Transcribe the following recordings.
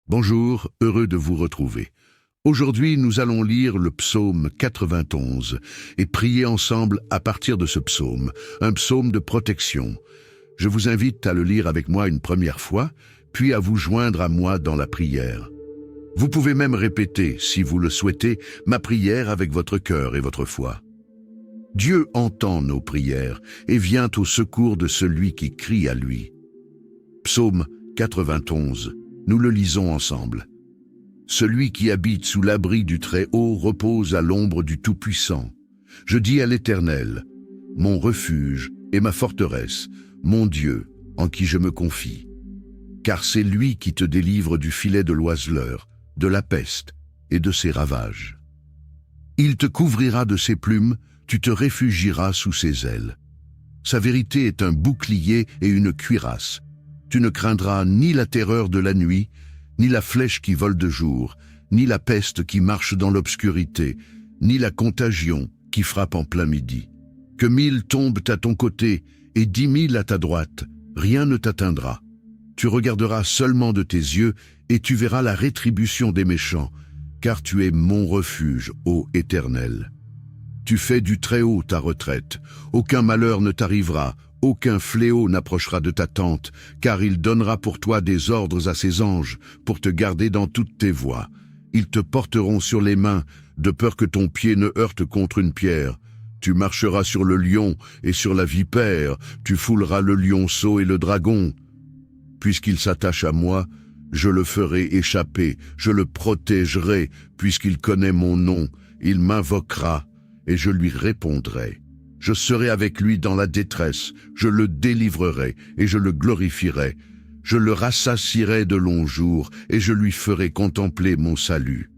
Bonjour, heureux de vous retrouver. Aujourd'hui, nous allons lire le psaume 91 et prier ensemble à partir de ce psaume, un psaume de protection. Je vous invite à le lire avec moi une première fois, puis à vous joindre à moi dans la prière. Vous pouvez même répéter, si vous le souhaitez, ma prière avec votre cœur et votre foi. Dieu entend nos prières et vient au secours de celui qui crie à lui. Psaume 91. Nous le lisons ensemble. Celui qui habite sous l'abri du Très-Haut repose à l'ombre du Tout-Puissant. Je dis à l'Éternel, mon refuge et ma forteresse, mon Dieu, en qui je me confie. Car c'est lui qui te délivre du filet de l'oiseleur, de la peste et de ses ravages. Il te couvrira de ses plumes, tu te réfugieras sous ses ailes. Sa vérité est un bouclier et une cuirasse. Tu ne craindras ni la terreur de la nuit, ni la flèche qui vole de jour, ni la peste qui marche dans l'obscurité, ni la contagion qui frappe en plein midi. Que 1000 tombent à ton côté et 10 000 à ta droite, rien ne t'atteindra. Tu regarderas seulement de tes yeux et tu verras la rétribution des méchants, car tu es mon refuge, ô Éternel. Tu fais du Très-Haut ta retraite, aucun malheur ne t'arrivera, aucun fléau n'approchera de ta tente, car il donnera pour toi des ordres à ses anges, pour te garder dans toutes tes voies. Ils te porteront sur les mains, de peur que ton pied ne heurte contre une pierre. Tu marcheras sur le lion et sur la vipère, tu fouleras le lionceau et le dragon. Puisqu'il s'attache à moi, je le ferai échapper, je le protégerai, puisqu'il connaît mon nom, il m'invoquera, et je lui répondrai. Je serai avec lui dans la détresse, je le délivrerai et je le glorifierai. Je le rassasierai de longs jours et je lui ferai contempler mon salut.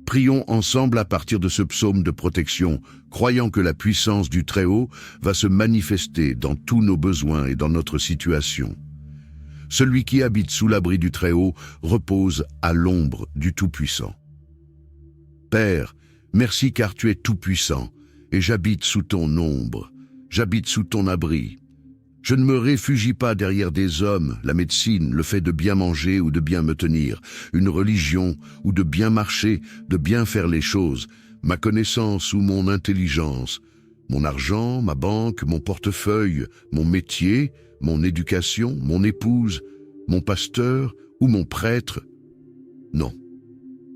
Prions ensemble à partir de ce psaume de protection, croyant que la puissance du Très-Haut va se manifester dans tous nos besoins et dans notre situation. Celui qui habite sous l'abri du Très-Haut repose à l'ombre du Tout-Puissant. Père, merci car tu es tout-puissant. Et j'habite sous ton ombre, j'habite sous ton abri. Je ne me réfugie pas derrière des hommes, la médecine, le fait de bien manger ou de bien me tenir, une religion ou de bien marcher, de bien faire les choses, ma connaissance ou mon intelligence, mon argent, ma banque, mon portefeuille, mon métier, mon éducation, mon épouse, mon pasteur ou mon prêtre. Non,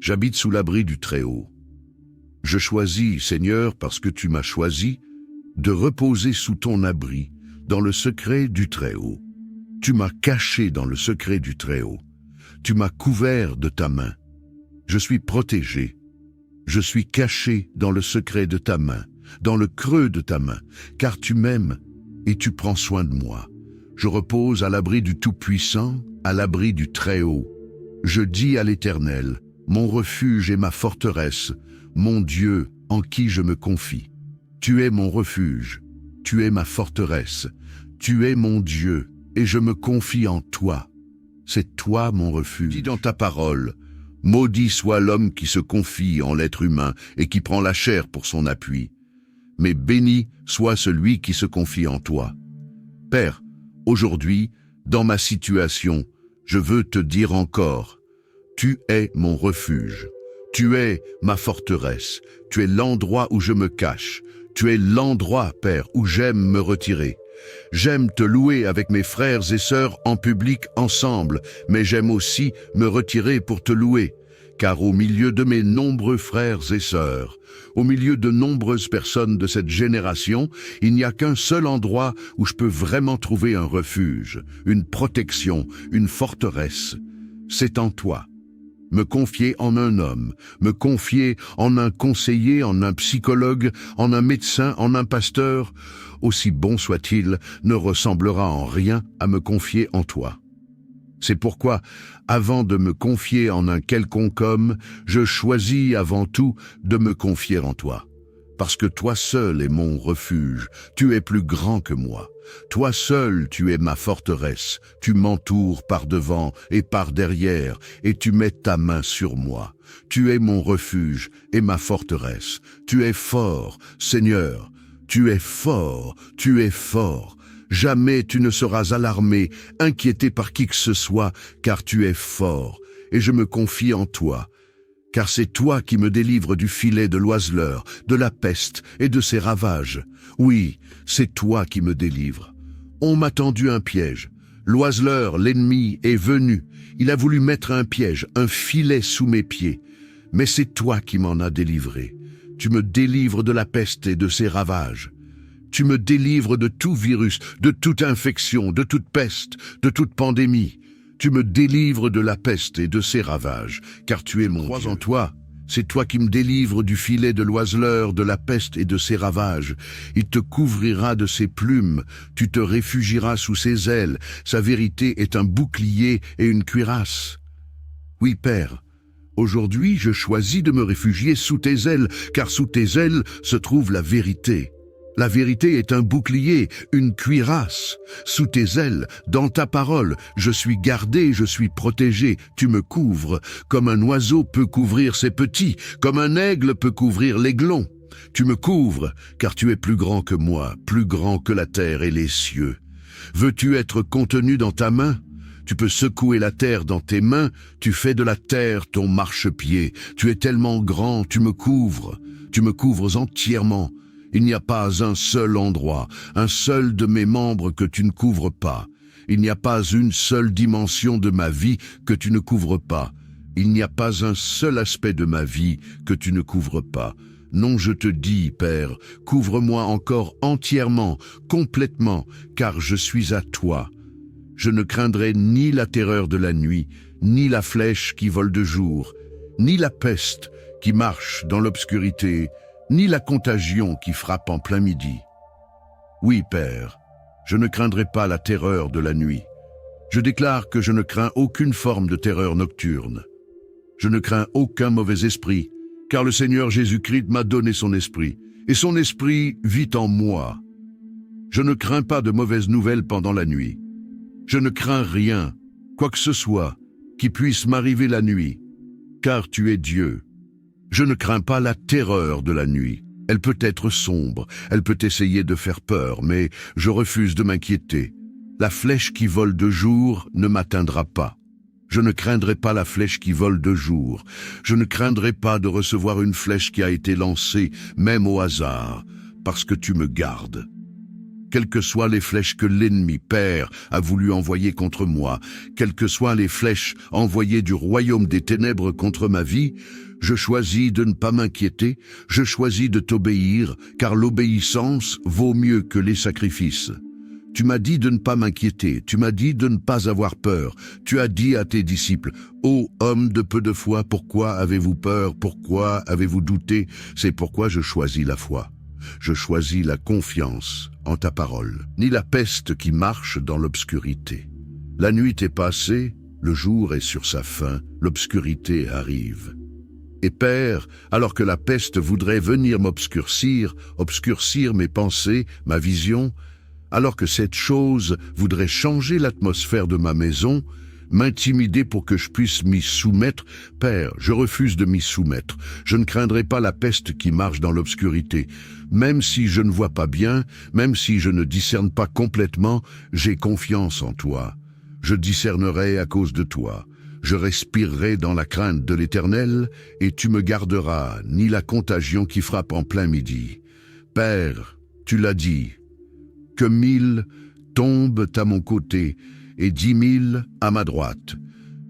j'habite sous l'abri du Très-Haut. Je choisis, Seigneur, parce que tu m'as choisi, de reposer sous ton abri, dans le secret du Très-Haut. Tu m'as caché dans le secret du Très-Haut. Tu m'as couvert de ta main. Je suis protégé. Je suis caché dans le secret de ta main, dans le creux de ta main, car tu m'aimes et tu prends soin de moi. Je repose à l'abri du Tout-Puissant, à l'abri du Très-Haut. Je dis à l'Éternel, mon refuge et ma forteresse, mon Dieu, en qui je me confie. Tu es mon refuge, tu es ma forteresse, tu es mon Dieu, et je me confie en toi. C'est toi mon refuge. Dis dans ta parole, maudit soit l'homme qui se confie en l'être humain et qui prend la chair pour son appui. Mais béni soit celui qui se confie en toi. Père, aujourd'hui, dans ma situation, je veux te dire encore, tu es mon refuge. Tu es ma forteresse, tu es l'endroit où je me cache, tu es l'endroit, Père, où j'aime me retirer. J'aime te louer avec mes frères et sœurs en public ensemble, mais j'aime aussi me retirer pour te louer, car au milieu de mes nombreux frères et sœurs, au milieu de nombreuses personnes de cette génération, il n'y a qu'un seul endroit où je peux vraiment trouver un refuge, une protection, une forteresse. C'est en toi. Me confier en un homme, me confier en un conseiller, en un psychologue, en un médecin, en un pasteur, aussi bon soit-il, ne ressemblera en rien à me confier en toi. C'est pourquoi, avant de me confier en un quelconque homme, je choisis avant tout de me confier en toi. Parce que toi seul es mon refuge, tu es plus grand que moi. Toi seul, tu es ma forteresse, tu m'entoures par devant et par derrière, et tu mets ta main sur moi. Tu es mon refuge et ma forteresse. Tu es fort, Seigneur, tu es fort, tu es fort. Jamais tu ne seras alarmé, inquiété par qui que ce soit, car tu es fort, et je me confie en toi. Car c'est toi qui me délivres du filet de l'oiseleur, de la peste et de ses ravages. Oui, c'est toi qui me délivres. On m'a tendu un piège. L'oiseleur, l'ennemi, est venu. Il a voulu mettre un piège, un filet sous mes pieds. Mais c'est toi qui m'en as délivré. Tu me délivres de la peste et de ses ravages. Tu me délivres de tout virus, de toute infection, de toute peste, de toute pandémie. Tu me délivres de la peste et de ses ravages, car tu es mon Dieu. Crois en toi, c'est toi qui me délivres du filet de l'oiseleur, de la peste et de ses ravages. Il te couvrira de ses plumes, tu te réfugieras sous ses ailes. Sa vérité est un bouclier et une cuirasse. Oui, Père, aujourd'hui je choisis de me réfugier sous tes ailes, car sous tes ailes se trouve la vérité. La vérité est un bouclier, une cuirasse. Sous tes ailes, dans ta parole, je suis gardé, je suis protégé. Tu me couvres, comme un oiseau peut couvrir ses petits, comme un aigle peut couvrir l'aiglon. Tu me couvres, car tu es plus grand que moi, plus grand que la terre et les cieux. Veux-tu être contenu dans ta main ? Tu peux secouer la terre dans tes mains, tu fais de la terre ton marchepied. Tu es tellement grand, tu me couvres entièrement. Il n'y a pas un seul endroit, un seul de mes membres que tu ne couvres pas. Il n'y a pas une seule dimension de ma vie que tu ne couvres pas. Il n'y a pas un seul aspect de ma vie que tu ne couvres pas. Non, je te dis, Père, couvre-moi encore entièrement, complètement, car je suis à toi. Je ne craindrai ni la terreur de la nuit, ni la flèche qui vole de jour, ni la peste qui marche dans l'obscurité, ni la contagion qui frappe en plein midi. Oui, Père, je ne craindrai pas la terreur de la nuit. Je déclare que je ne crains aucune forme de terreur nocturne. Je ne crains aucun mauvais esprit, car le Seigneur Jésus-Christ m'a donné son esprit, et son esprit vit en moi. Je ne crains pas de mauvaises nouvelles pendant la nuit. Je ne crains rien, quoi que ce soit, qui puisse m'arriver la nuit, car tu es Dieu. Je ne crains pas la terreur de la nuit. Elle peut être sombre, elle peut essayer de faire peur, mais je refuse de m'inquiéter. La flèche qui vole de jour ne m'atteindra pas. Je ne craindrai pas la flèche qui vole de jour. Je ne craindrai pas de recevoir une flèche qui a été lancée, même au hasard, parce que tu me gardes. Quelles que soient les flèches que l'ennemi, Père, a voulu envoyer contre moi, quelles que soient les flèches envoyées du royaume des ténèbres contre ma vie, je choisis de ne pas m'inquiéter, je choisis de t'obéir, car l'obéissance vaut mieux que les sacrifices. Tu m'as dit de ne pas m'inquiéter, tu m'as dit de ne pas avoir peur. Tu as dit à tes disciples, « Ô homme de peu de foi, pourquoi avez-vous peur? Pourquoi avez-vous douté ?» C'est pourquoi je choisis la foi. Je choisis la confiance en ta parole, ni la peste qui marche dans l'obscurité. La nuit est passée, le jour est sur sa fin, l'obscurité arrive. Et Père, alors que la peste voudrait venir m'obscurcir, obscurcir mes pensées, ma vision, alors que cette chose voudrait changer l'atmosphère de ma maison, m'intimider pour que je puisse m'y soumettre, Père, je refuse de m'y soumettre. Je ne craindrai pas la peste qui marche dans l'obscurité. Même si je ne vois pas bien, même si je ne discerne pas complètement, j'ai confiance en toi. Je discernerai à cause de toi. Je respirerai dans la crainte de l'Éternel, et tu me garderas, ni la contagion qui frappe en plein midi. Père, tu l'as dit, que 1000 tombent à mon côté, et 10 000 à ma droite.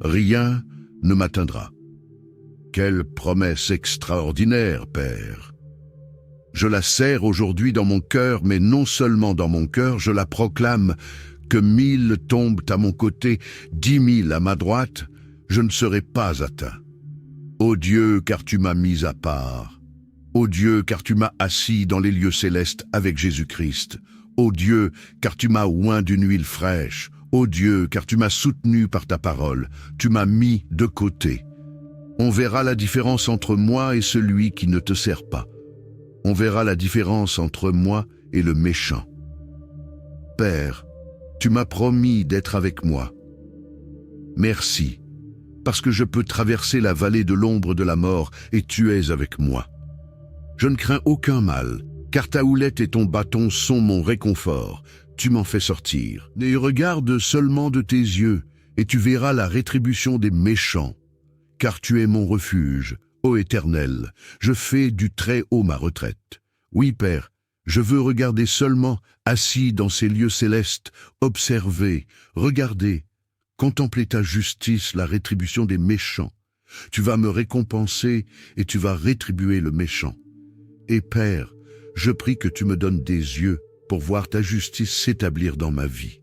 Rien ne m'atteindra. Quelle promesse extraordinaire, Père! Je la serre aujourd'hui dans mon cœur, mais non seulement dans mon cœur, je la proclame, que 1000 tombent à mon côté, 10 000 à ma droite, je ne serai pas atteint. Ô Dieu, car tu m'as mis à part. Ô Dieu, car tu m'as assis dans les lieux célestes avec Jésus-Christ. Ô Dieu, car tu m'as oint d'une huile fraîche. Ô Dieu, car tu m'as soutenu par ta parole, tu m'as mis de côté. On verra la différence entre moi et celui qui ne te sert pas. On verra la différence entre moi et le méchant. Père, tu m'as promis d'être avec moi. Merci, parce que je peux traverser la vallée de l'ombre de la mort et tu es avec moi. Je ne crains aucun mal, car ta houlette et ton bâton sont mon réconfort. Tu m'en fais sortir. Et regarde seulement de tes yeux, et tu verras la rétribution des méchants. car tu es mon refuge, ô Éternel, je fais du Très-Haut ma retraite. Oui, Père, je veux regarder seulement, assis dans ces lieux célestes, observer, regarder, contempler ta justice, la rétribution des méchants. Tu vas me récompenser et tu vas rétribuer le méchant. Et Père, je prie que tu me donnes des yeux pour voir ta justice s'établir dans ma vie.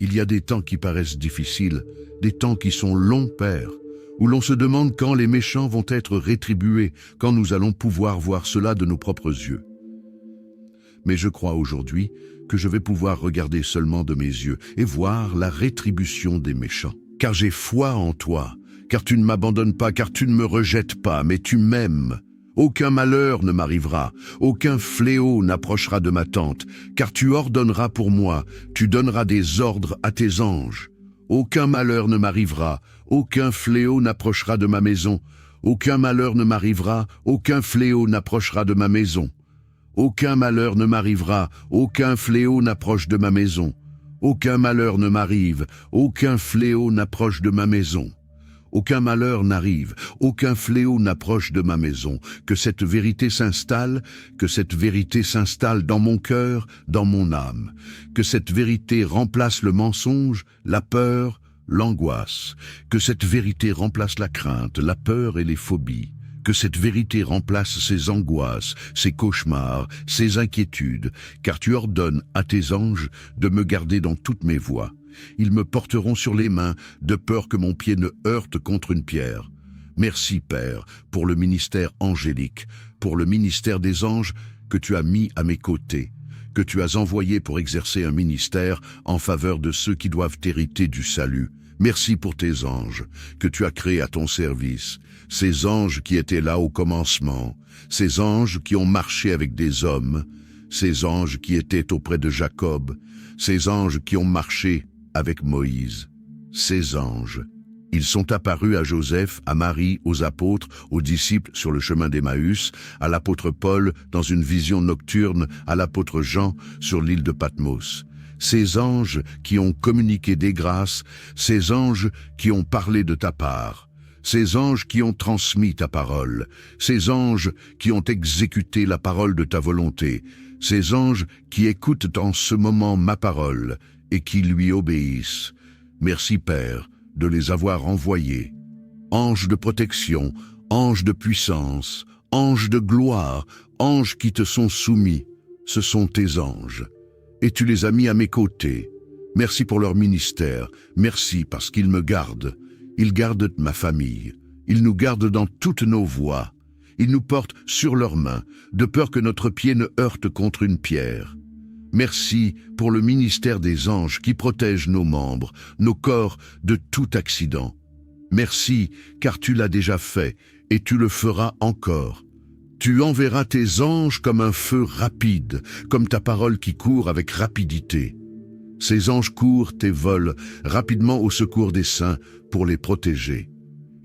Il y a des temps qui paraissent difficiles, des temps qui sont longs, Père, où l'on se demande quand les méchants vont être rétribués, quand nous allons pouvoir voir cela de nos propres yeux. Mais je crois aujourd'hui que je vais pouvoir regarder seulement de mes yeux et voir la rétribution des méchants. Car j'ai foi en toi, car tu ne m'abandonnes pas, car tu ne me rejettes pas, mais tu m'aimes. Aucun malheur ne m'arrivera, aucun fléau n'approchera de ma tente, car tu ordonneras pour moi, tu donneras des ordres à tes anges. Aucun malheur ne m'arrivera, aucun fléau n'approchera de ma maison. Aucun malheur ne m'arrivera, aucun fléau n'approchera de ma maison. Aucun malheur ne m'arrivera, aucun fléau n'approche de ma maison. Aucun malheur ne m'arrive, aucun fléau n'approche de ma maison. Aucun malheur n'arrive, aucun fléau n'approche de ma maison. Que cette vérité s'installe dans mon cœur, dans mon âme. Que cette vérité remplace le mensonge, la peur, l'angoisse. Que cette vérité remplace la crainte, la peur et les phobies. Que cette vérité remplace ces angoisses, ces cauchemars, ces inquiétudes, car tu ordonnes à tes anges de me garder dans toutes mes voies. Ils me porteront sur les mains, de peur que mon pied ne heurte contre une pierre. Merci, Père, pour le ministère angélique, pour le ministère des anges que tu as mis à mes côtés, que tu as envoyé pour exercer un ministère en faveur de ceux qui doivent hériter du salut. Merci pour tes anges que tu as créés à ton service, ces anges qui étaient là au commencement, ces anges qui ont marché avec des hommes, ces anges qui étaient auprès de Jacob, ces anges qui ont marché avec Moïse. Ces anges, ils sont apparus à Joseph, à Marie, aux apôtres, aux disciples sur le chemin d'Emmaüs, à l'apôtre Paul dans une vision nocturne, à l'apôtre Jean sur l'île de Patmos. Ces anges qui ont communiqué des grâces, ces anges qui ont parlé de ta part, ces anges qui ont transmis ta parole, ces anges qui ont exécuté la parole de ta volonté, ces anges qui écoutent en ce moment ma parole et qui lui obéissent. Merci, Père, de les avoir envoyés. Anges de protection, anges de puissance, anges de gloire, anges qui te sont soumis, ce sont tes anges. Et tu les as mis à mes côtés. Merci pour leur ministère, merci parce qu'ils me gardent. Ils gardent ma famille, ils nous gardent dans toutes nos voies. Ils nous portent sur leurs mains, de peur que notre pied ne heurte contre une pierre. Merci pour le ministère des anges qui protège nos membres, nos corps de tout accident. Merci, car tu l'as déjà fait et tu le feras encore. Tu enverras tes anges comme un feu rapide, comme ta parole qui court avec rapidité. Ces anges courent et volent rapidement au secours des saints pour les protéger.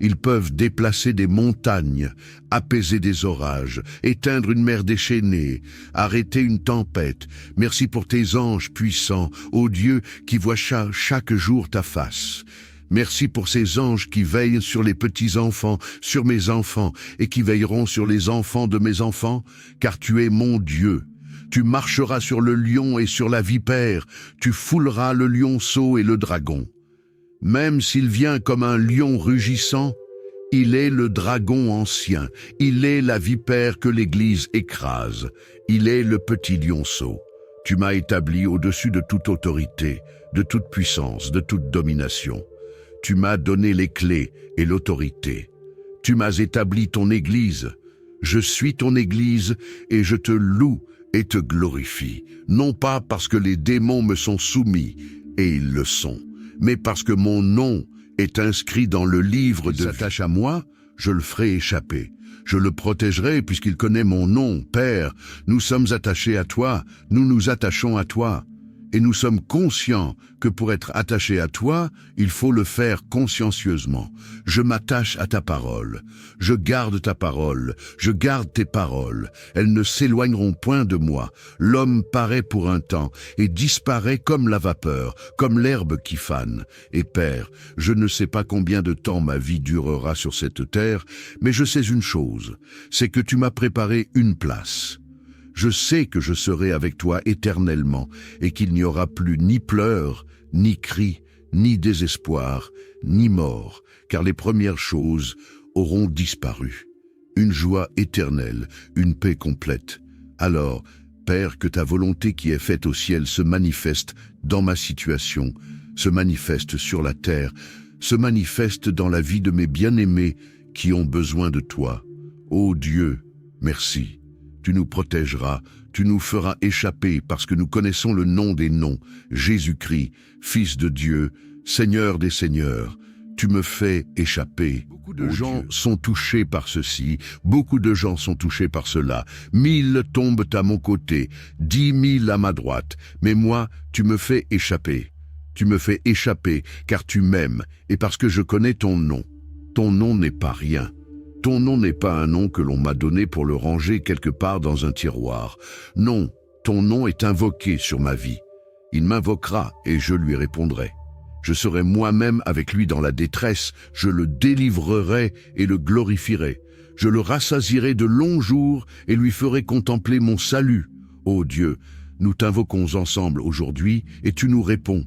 Ils peuvent déplacer des montagnes, apaiser des orages, éteindre une mer déchaînée, arrêter une tempête. Merci pour tes anges puissants, ô Dieu, qui voient chaque jour ta face. Merci pour ces anges qui veillent sur les petits-enfants, sur mes enfants, et qui veilleront sur les enfants de mes enfants, car tu es mon Dieu. Tu marcheras sur le lion et sur la vipère, tu fouleras le lionceau et le dragon. Même s'il vient comme un lion rugissant, il est le dragon ancien, il est la vipère que l'Église écrase, il est le petit lionceau. Tu m'as établi au-dessus de toute autorité, de toute puissance, de toute domination. Tu m'as donné les clés et l'autorité. Tu m'as établi ton Église. Je suis ton Église et je te loue et te glorifie, non pas parce que les démons me sont soumis, et ils le sont, mais parce que mon nom est inscrit dans le livre de vie. S'attache à moi, je le ferai échapper. Je le protégerai puisqu'il connaît mon nom. Père, nous sommes attachés à toi, nous nous attachons à toi. Et nous sommes conscients que pour être attaché à toi, il faut le faire consciencieusement. Je m'attache à ta parole. Je garde ta parole. Je garde tes paroles. Elles ne s'éloigneront point de moi. L'homme paraît pour un temps et disparaît comme la vapeur, comme l'herbe qui fane. Et Père, je ne sais pas combien de temps ma vie durera sur cette terre, mais je sais une chose, c'est que tu m'as préparé une place. Je sais que je serai avec toi éternellement et qu'il n'y aura plus ni pleurs, ni cris, ni désespoir, ni mort, car les premières choses auront disparu. Une joie éternelle, une paix complète. Alors, Père, que ta volonté qui est faite au ciel se manifeste dans ma situation, se manifeste sur la terre, se manifeste dans la vie de mes bien-aimés qui ont besoin de toi. Ô Dieu, merci. Tu nous protégeras, tu nous feras échapper parce que nous connaissons le nom des noms, Jésus-Christ, Fils de Dieu, Seigneur des Seigneurs. Tu me fais échapper. Beaucoup de gens sont touchés par ceci, beaucoup de gens sont touchés par cela. 1000 tombent à mon côté, 10 000 à ma droite, mais moi, tu me fais échapper. Tu me fais échapper car tu m'aimes et parce que je connais ton nom. Ton nom n'est pas rien. Ton nom n'est pas un nom que l'on m'a donné pour le ranger quelque part dans un tiroir. Non, ton nom est invoqué sur ma vie. Il m'invoquera et je lui répondrai. Je serai moi-même avec lui dans la détresse, je le délivrerai et le glorifierai. Je le rassasierai de longs jours et lui ferai contempler mon salut. Ô Dieu, nous t'invoquons ensemble aujourd'hui et tu nous réponds.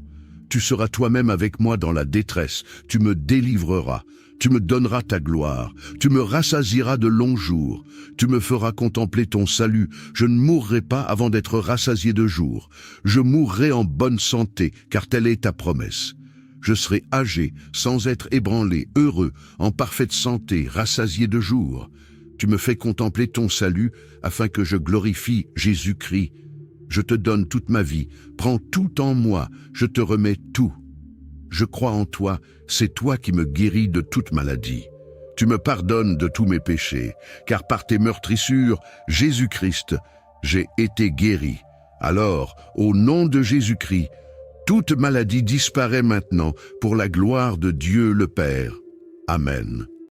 Tu seras toi-même avec moi dans la détresse, tu me délivreras. Tu me donneras ta gloire, tu me rassasieras de longs jours, tu me feras contempler ton salut, je ne mourrai pas avant d'être rassasié de jours. Je mourrai en bonne santé, car telle est ta promesse. Je serai âgé, sans être ébranlé, heureux, en parfaite santé, rassasié de jours. Tu me fais contempler ton salut, afin que je glorifie Jésus-Christ. Je te donne toute ma vie, prends tout en moi, je te remets tout. Je crois en toi, c'est toi qui me guéris de toute maladie. Tu me pardonnes de tous mes péchés, car par tes meurtrissures, Jésus-Christ, j'ai été guéri. Alors, au nom de Jésus-Christ, toute maladie disparaît maintenant pour la gloire de Dieu le Père. Amen.